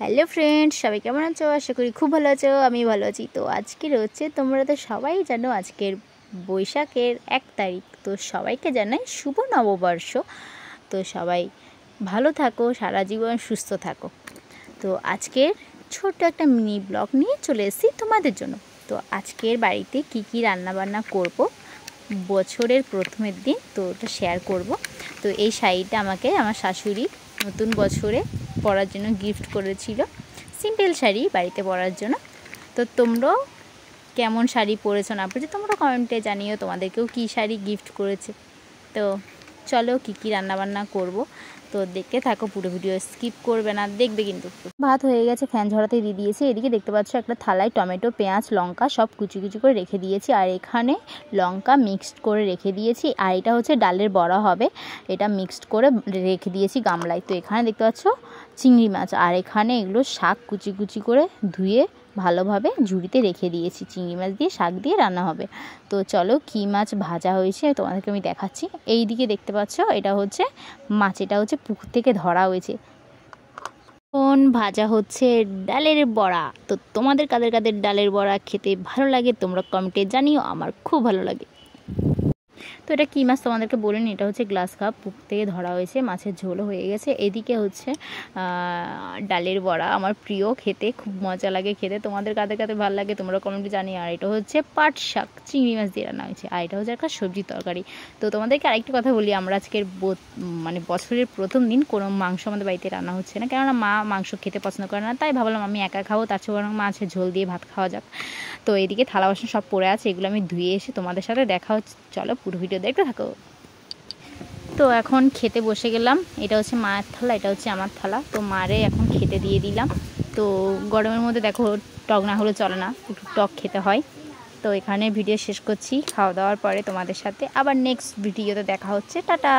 Hello friends, সবাই কেমন আছো? আশা করি খুব ভালো আছো। আমি ভালো আছি। তো আজকের হচ্ছে, তোমরা তো সবাই জানো আজকের বৈশাখের 1 তারিখ। তো সবাইকে জানাই শুভ নববর্ষ। তো সবাই ভালো থাকো, সারা জীবন সুস্থ থাকো। তো আজকের ছোট্ট একটা মিনি ব্লগ নিয়ে চলে এসেছি তোমাদের জন্য। তো আজকের বাড়িতে কি কি রান্না বান্না করব বছরের প্রথমের দিন, তো ওটা শেয়ার করব। তো এই শাড়িটা আমাকে আমার শাশুড়ি নতুন বছরে পরার জন্য গিফট করেছিল, সিম্পল শাড়ি বাড়িতে পরার জন্য। তো তোমরাও কেমন শাড়ি পরেছো না পরেছো তোমরা কমেন্টে জানিও, তোমাদেরকেও কী শাড়ি গিফট করেছে। তো চলো কী কী রান্নাবান্না করব, তো দেখতে থাকো, পুরো ভিডিও স্কিপ করবে না, দেখবে কিন্তু। ভাত হয়ে গেছে, ফ্যান ঝরাতে দিয়ে দিয়েছি। এদিকে দেখতে পাচ্ছ একটা থালায় টমেটো, পেঁয়াজ, লঙ্কা সব কুচি কুচি করে রেখে দিয়েছি, আর এখানে লঙ্কা মিক্সড করে রেখে দিয়েছি। আর এটা হচ্ছে ডালের বড়া হবে, এটা মিক্সড করে রেখে দিয়েছি গামলায়। তো এখানে দেখতে পাচ্ছ চিংড়ি মাছ, আর এখানে এগুলো শাক কুচি কুচি করে ধুয়ে ভালোভাবে ঝুড়িতে রেখে দিয়েছি। চিংড়ি মাছ দিয়ে শাক দিয়ে রান্না হবে। তো চলো কী মাছ ভাজা হয়েছে তোমাদেরকে আমি দেখাচ্ছি। এই দিকে দেখতে পাচ্ছ এটা হচ্ছে মাছ, এটা হচ্ছে পুকুর থেকে ধরা হয়েছে। এখন ভাজা হচ্ছে ডালের বড়া। তো তোমাদের কাদের কাদের ডালের বড়া খেতে ভালো লাগে তোমরা কমেন্টে জানিও, আমার খুব ভালো লাগে। তো এটা কী মাছ তোমাদেরকে বলিনি, এটা হচ্ছে গ্লাস কাপ, পুকুর থেকে ধরা হয়েছে, মাছের ঝোলও হয়ে গেছে। এদিকে হচ্ছে ডালের বড়া, আমার প্রিয়, খেতে খুব মজা লাগে খেতে। তোমাদের কাদের কাদের ভালো লাগে তোমরা কমেন্টে জানিও। আর এটা হচ্ছে পাট শাক, চিংড়ি মাছ দিয়ে রান্না হয়েছে। আর এটা হচ্ছে একটা সবজি তরকারি। তো তোমাদেরকে আরেকটা কথা বলি, আমরা আজকের মানে বছরের প্রথম দিন কোনো মাংস আমাদের বাড়িতে রান্না হচ্ছে না, কেননা মা মাংস খেতে পছন্দ করে না। তাই ভাবলাম আমি একা খাবো, তার চেয়ে বরং মাছের ঝোল দিয়ে ভাত খাওয়া যাক। তো এদিকে থালা বাসন সব পড়ে আছে, এগুলো আমি ধুয়ে এসে তোমাদের সাথে দেখা হচ্ছে। চলো পুরো ভিডিও দেখতে থাকো। তো এখন খেতে বসে গেলাম। এটা হচ্ছে মায়ের থালা, এটা হচ্ছে আমার থালা। তো মারে এখন খেতে দিয়ে দিলাম। তো গরমের মধ্যে দেখো টক না হলে চলে না, একটু টক খেতে হয়। তো এখানে ভিডিও শেষ করছি, খাওয়া দাওয়ার পরে তোমাদের সাথে আবার নেক্সট ভিডিওতে দেখা হচ্ছে। টাটা।